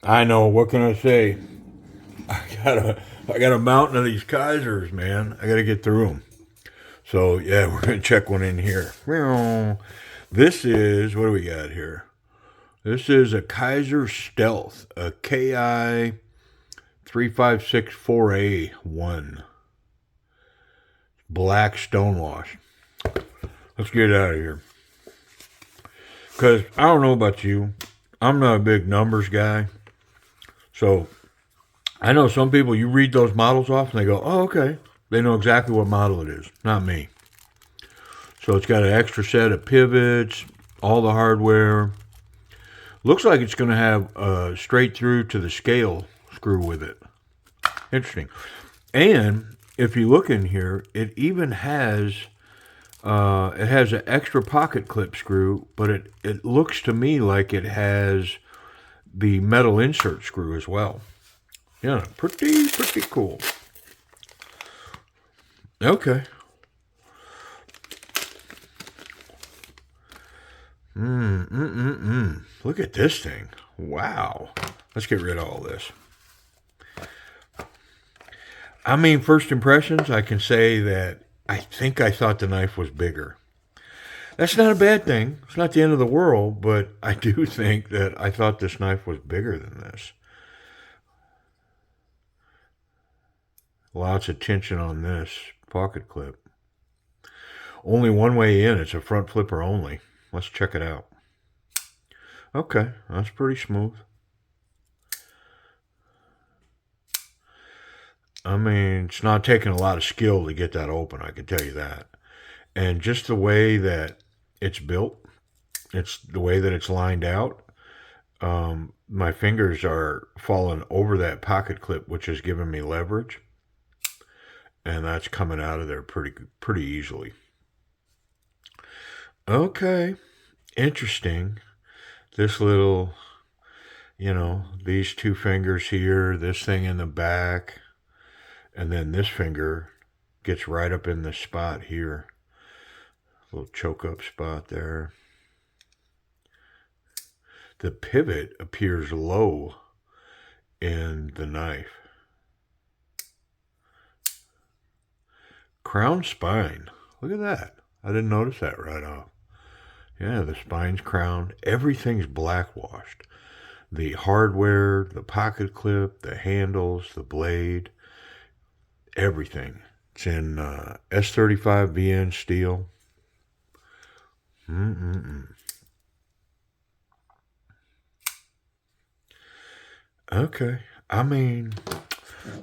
I know. What can I say? I got a mountain of these Kizers, man. I got to get through them. So yeah, we're gonna check one in here. This is what do we got here? This is a Kizer Stealth, a KI 3564A1 black stonewash. Let's get out of here. Because I don't know about you, I'm not a big numbers guy. So I know some people, you read those models off and they go, oh, okay. They know exactly what model it is. Not me. So it's got an extra set of pivots, all the hardware. Looks like it's going to have a straight through to the scale screw with it. Interesting. And if you look in here, it even has an extra pocket clip screw, but it looks to me like it has the metal insert screw as well. Yeah, pretty cool. Okay. Look at this thing. Wow. Let's get rid of all this. I mean, first impressions, I can say that I think I thought the knife was bigger. That's not a bad thing. It's not the end of the world, but I do think that I thought this knife was bigger than this. Lots of tension on this pocket clip. Only one way in. It's a front flipper only. Let's check it out. Okay, that's pretty smooth. I mean, it's not taking a lot of skill to get that open, I can tell you that. And just the way that it's built, it's the way that it's lined out, my fingers are falling over that pocket clip, which is giving me leverage. And that's coming out of there pretty easily. Okay, interesting. This little, these two fingers here, this thing in the back, and then this finger gets right up in the spot here. Little choke up spot there. The pivot appears low in the knife. Crown spine. Look at that. I didn't notice that right off. Yeah, the spine's crowned. Everything's blackwashed. The hardware, the pocket clip, the handles, the blade, everything. It's in S35VN steel. Okay. I mean,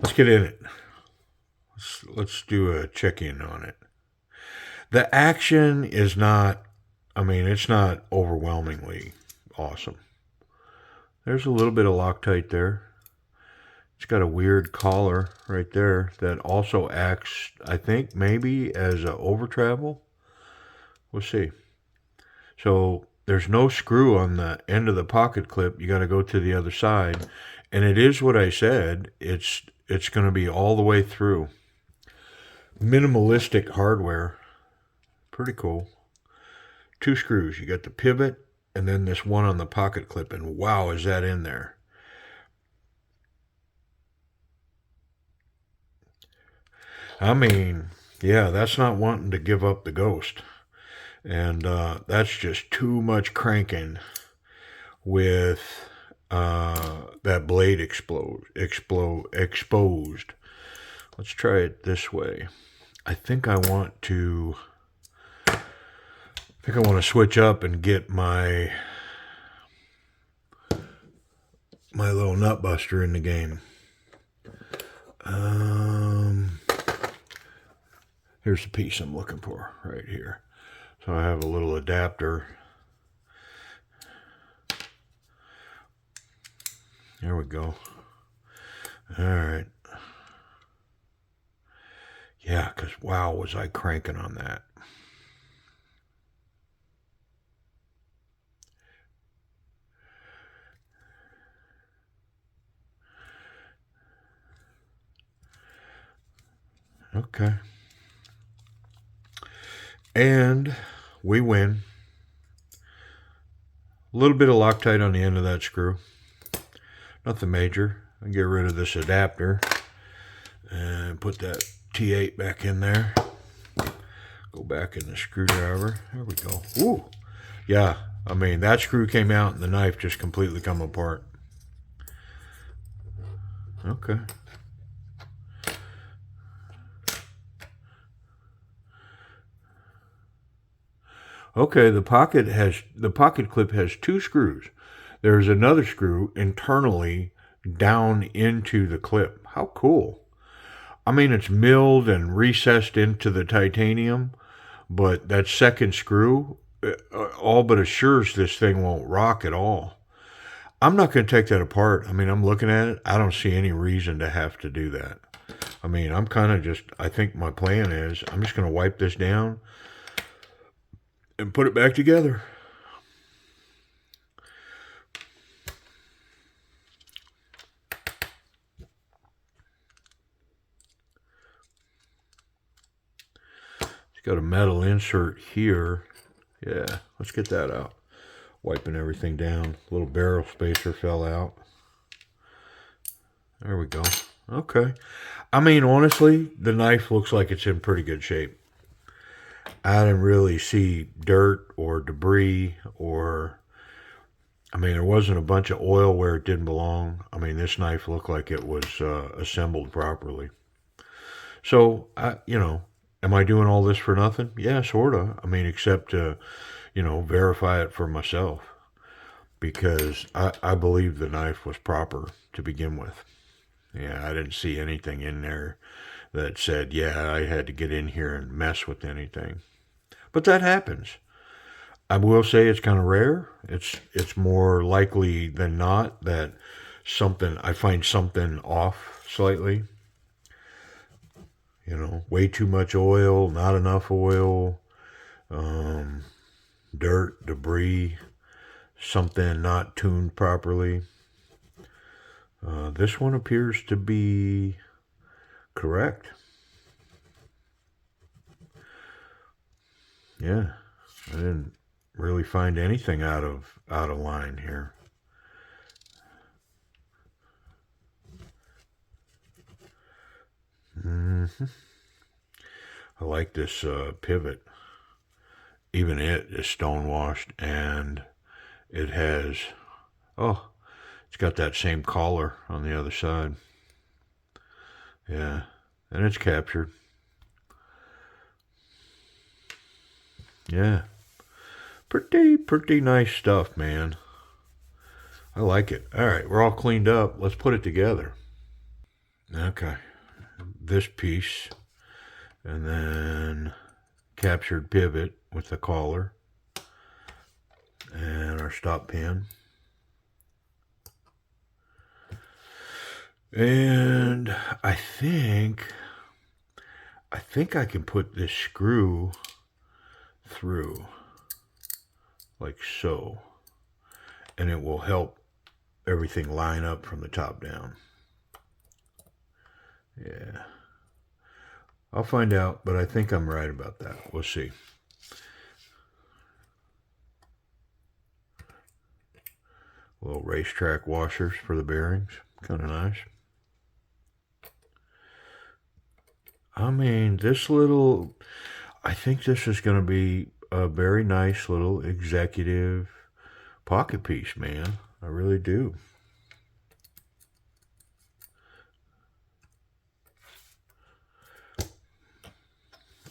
let's get in it. Let's do a check-in on it. The action is not, it's not overwhelmingly awesome. There's a little bit of Loctite there. It's got a weird collar right there that also acts, I think, maybe as a over travel. We'll see. So there's no screw on the end of the pocket clip. You got to go to the other side. And it is what I said. It's going to be all the way through. Minimalistic hardware. Pretty cool. 2 screws. You got the pivot and then this one on the pocket clip. And wow, is that in there. I mean, yeah, that's not wanting to give up the ghost. And that's just too much cranking with that blade exposed. Let's try it this way. I think I want to switch up and get my little nut buster in the game. Here's the piece I'm looking for right here. So I have a little adapter. There we go. All right. Yeah, because wow, was I cranking on that. Okay. And we win. A little bit of Loctite on the end of that screw. Nothing major. I get rid of this adapter and put that T8 back in there. Go back in the screwdriver. There we go. Ooh. Yeah, I mean, that screw came out and the knife just completely come apart. Okay. Okay, the pocket clip has two screws. There's another screw internally down into the clip. How cool. I mean, it's milled and recessed into the titanium, but that second screw all but assures this thing won't rock at all. I'm not going to take that apart. I mean, I'm looking at it. I don't see any reason to have to do that. I mean, I'm kind of just, I think my plan is I'm just going to wipe this down and put it back together. It's got a metal insert here. Yeah, let's get that out. Wiping everything down. A little barrel spacer fell out. There we go. Okay. I mean, honestly, the knife looks like it's in pretty good shape. I didn't really see dirt or debris or, I mean, there wasn't a bunch of oil where it didn't belong. I mean, this knife looked like it was assembled properly. So, am I doing all this for nothing? Yeah, sort of. I mean, except to, verify it for myself. Because I believe the knife was proper to begin with. Yeah, I didn't see anything in there that said, yeah, I had to get in here and mess with anything. But that happens. I will say it's kind of rare. It's more likely than not that I find something off slightly. Way too much oil, not enough oil, dirt, debris, something not tuned properly. This one appears to be correct. Yeah, I didn't really find anything out of line here. I like this pivot. Even it is stonewashed, and it has, it's got that same collar on the other side. Yeah, and it's captured. Yeah, pretty nice stuff, man. I like it. All right, we're all cleaned up. Let's put it together. Okay, this piece, and then captured pivot with the collar, and our stop pin. And I think I can put this screw through like so, and it will help everything line up from the top down. Yeah, I'll find out, but I think I'm right about that. We'll see. Little racetrack washers for the bearings, kind of nice. I mean, I think this is going to be a very nice little executive pocket piece, man. I really do.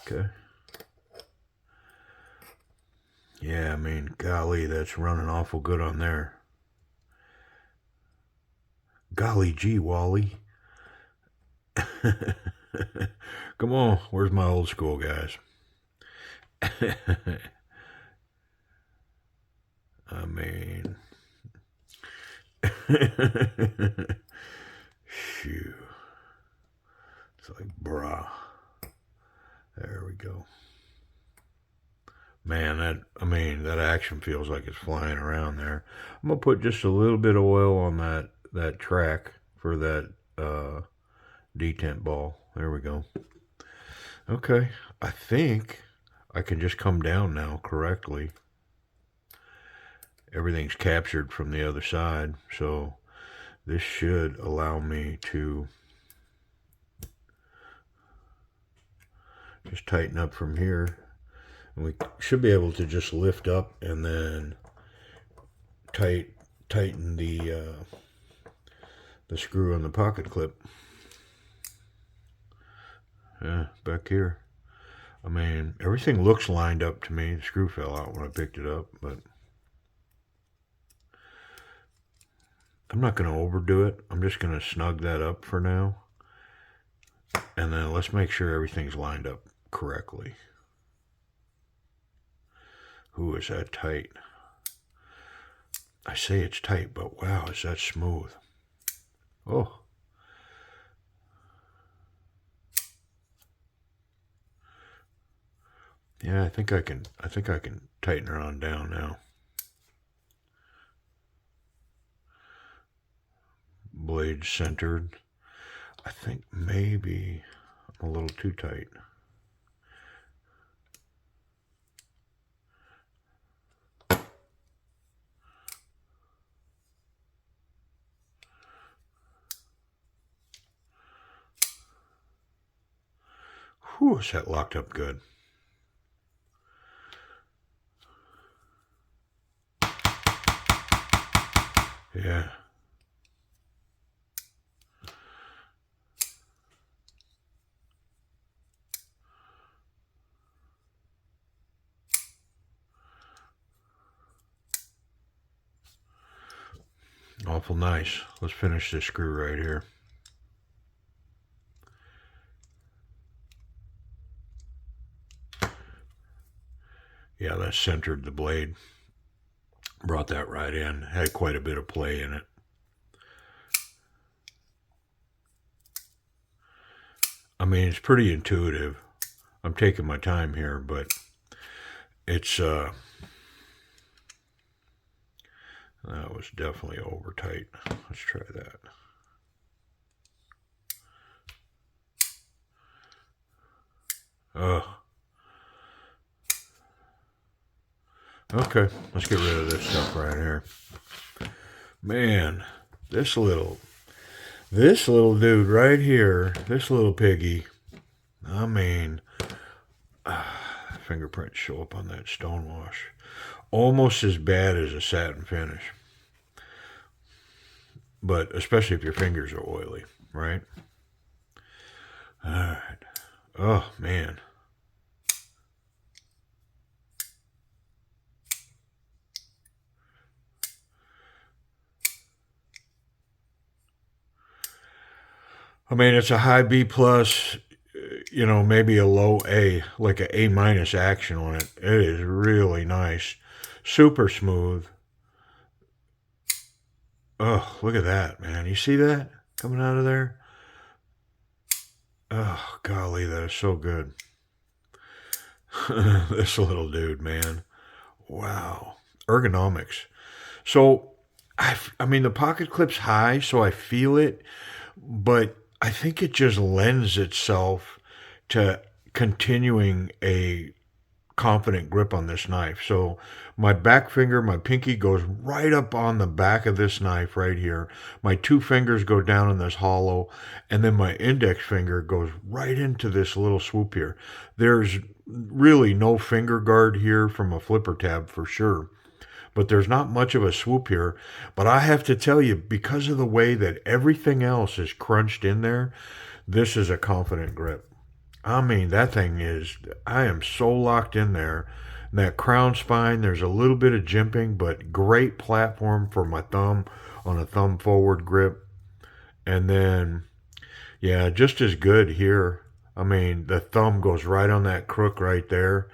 Okay. Yeah, I mean, golly, that's running awful good on there. Golly gee, Wally. Come on, where's my old school guys? I mean, shoo. It's like, brah. There we go. Man, that action feels like it's flying around there. I'm going to put just a little bit of oil on that track for that detent ball. There we go. Okay, I think I can just come down now correctly. Everything's captured from the other side, so this should allow me to just tighten up from here. And we should be able to just lift up and then tighten the screw on the pocket clip. Yeah, back here. I mean, everything looks lined up to me. The screw fell out when I picked it up, but I'm not going to overdo it. I'm just going to snug that up for now. And then let's make sure everything's lined up correctly. Ooh, is that tight? I say it's tight, but wow, is that smooth? Oh. Yeah, I think I can tighten her on down now. Blade centered. I think maybe I'm a little too tight. Whew, is that locked up good? Yeah. Awful nice. Let's finish this screw right here. Yeah, that centered the blade. Brought that right in. Had quite a bit of play in it. I mean, it's pretty intuitive. I'm taking my time here, but it's that was definitely over tight. Let's try that. Okay, let's get rid of this stuff right here. Man, this little dude right here, this little piggy, I mean, fingerprints show up on that stone wash. Almost as bad as a satin finish. But especially if your fingers are oily, right? All right. Oh, man. I mean, it's a high B plus, you know, maybe a low A, like an A minus action on it. It is really nice. Super smooth. Oh, look at that, man. You see that coming out of there? Oh, golly, that is so good. This little dude, man. Wow. Ergonomics. So, I mean, the pocket clip's high, so I feel it, but I think it just lends itself to continuing a confident grip on this knife. So my back finger, my pinky goes right up on the back of this knife right here. My two fingers go down in this hollow, and then my index finger goes right into this little swoop here. There's really no finger guard here from a flipper tab for sure, but there's not much of a swoop here. But I have to tell you, because of the way that everything else is crunched in there, this is a confident grip. I mean, that thing is, I am so locked in there. That crown spine, there's a little bit of jimping, but great platform for my thumb on a thumb forward grip. And then, yeah, just as good here. I mean, the thumb goes right on that crook right there.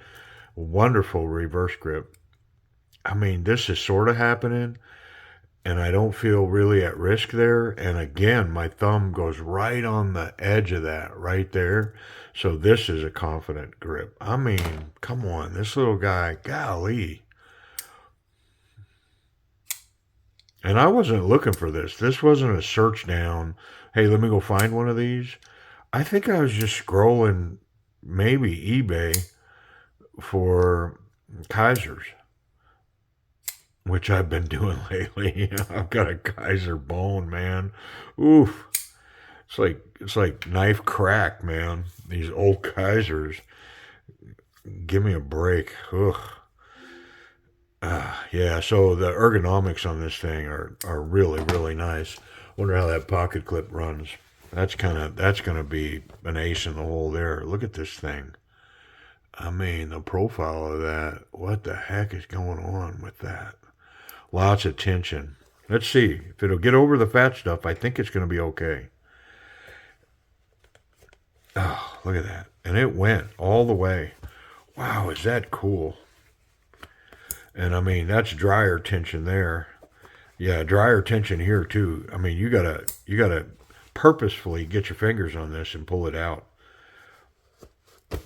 Wonderful reverse grip. I mean, this is sort of happening, and I don't feel really at risk there. And again, my thumb goes right on the edge of that right there. So this is a confident grip. I mean, come on, this little guy, golly. And I wasn't looking for this. This wasn't a search down. Hey, let me go find one of these. I think I was just scrolling maybe eBay for Kizers, which I've been doing lately. I've got a Kizer bone, man. Oof. It's like knife crack, man. These old Kizers. Give me a break. Ugh. Yeah, so the ergonomics on this thing are really, really nice. Wonder how that pocket clip runs. That's gonna be an ace in the hole there. Look at this thing. I mean, the profile of that. What the heck is going on with that? Lots of tension. Let's see. If it'll get over the fat stuff, I think it's gonna be okay. Oh, look at that. And it went all the way. Wow, is that cool? And I mean, that's dryer tension there. Yeah, dryer tension here too. I mean, you gotta purposefully get your fingers on this and pull it out.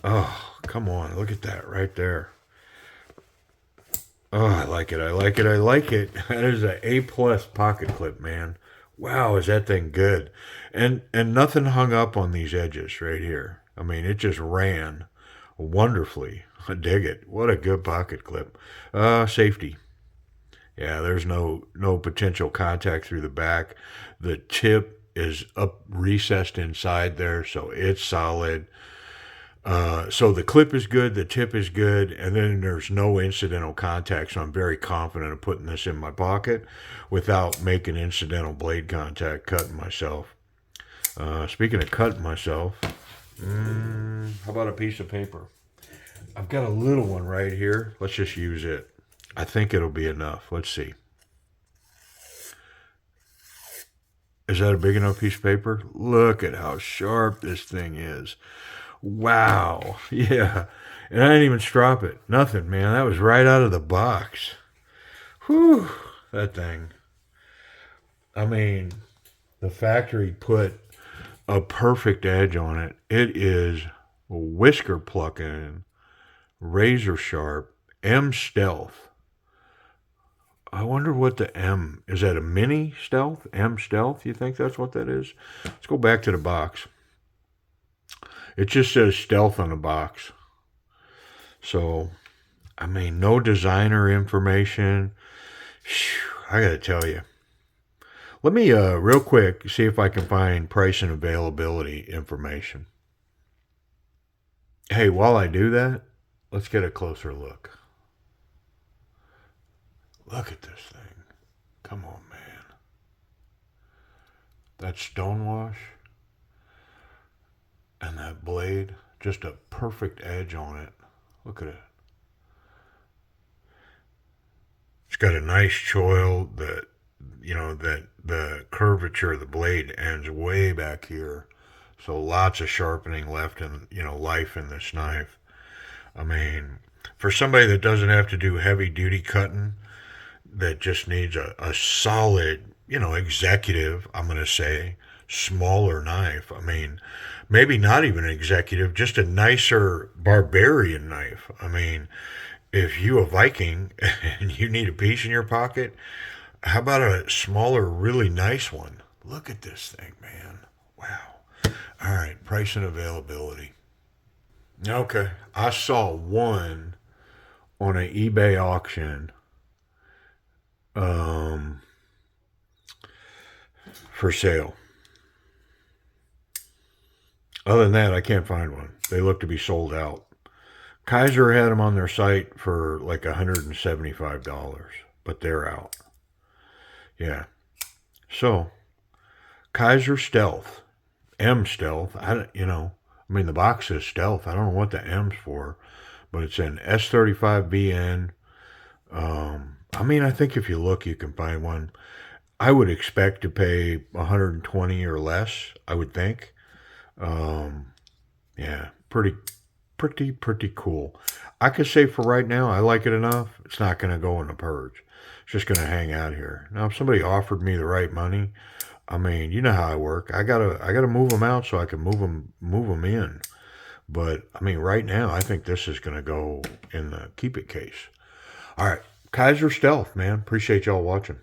Oh, come on. Look at that right there. Oh, I like it. I like it. I like it. That is an A+ pocket clip, man. Wow, is that thing good? And nothing hung up on these edges right here. I mean, it just ran wonderfully. I dig it. What a good pocket clip. Safety. Yeah, there's no potential contact through the back. The tip is up recessed inside there, so it's solid. So the clip is good, the tip is good, and then there's no incidental contact, so I'm very confident of putting this in my pocket without making incidental blade contact, cutting myself. Speaking of cutting myself, how about a piece of paper? I've got a little one right here. Let's just use it. I think it'll be enough. Let's see. Is that a big enough piece of paper? Look at how sharp this thing is. Wow. Yeah. And I didn't even strop it. Nothing, man. That was right out of the box. Whew. That thing. I mean, the factory put a perfect edge on it. It is whisker plucking, razor sharp, M stealth. I wonder what the M, is that a mini stealth? M stealth? You think that's what that is? Let's go back to the box. It just says stealth on the box. So, I mean, no designer information. I gotta tell you. Let me, real quick, see if I can find price and availability information. Hey, while I do that, let's get a closer look. Look at this thing. Come on, man. That stonewash and that blade, just a perfect edge on it. Look at it. It's got a nice choil that, that the curvature of the blade ends way back here. So lots of sharpening left in, life in this knife. I mean, for somebody that doesn't have to do heavy duty cutting, that just needs a solid, executive, I'm going to say, smaller knife. I mean, maybe not even an executive, just a nicer barbarian knife. I mean, if you a Viking and you need a piece in your pocket, how about a smaller, really nice one? Look at this thing, man. Wow. All right, price and availability. Okay, I saw one on an eBay auction for sale. Other than that, I can't find one. They look to be sold out. Kizer had them on their site for like $175, but they're out. Yeah. So, Kizer Stealth, M Stealth. I mean, the box says Stealth. I don't know what the M's for, but it's an S35VN. I mean, I think if you look, you can find one. I would expect to pay $120 or less, I would think. Yeah, pretty cool. I could say for right now, I like it enough. It's not going to go in the purge. It's just going to hang out here. Now, if somebody offered me the right money, I mean, you know how I work. I gotta move them out so I can move them in. But I mean, right now, I think this is going to go in the keep it case. All right. Kizer Stealth, man. Appreciate y'all watching.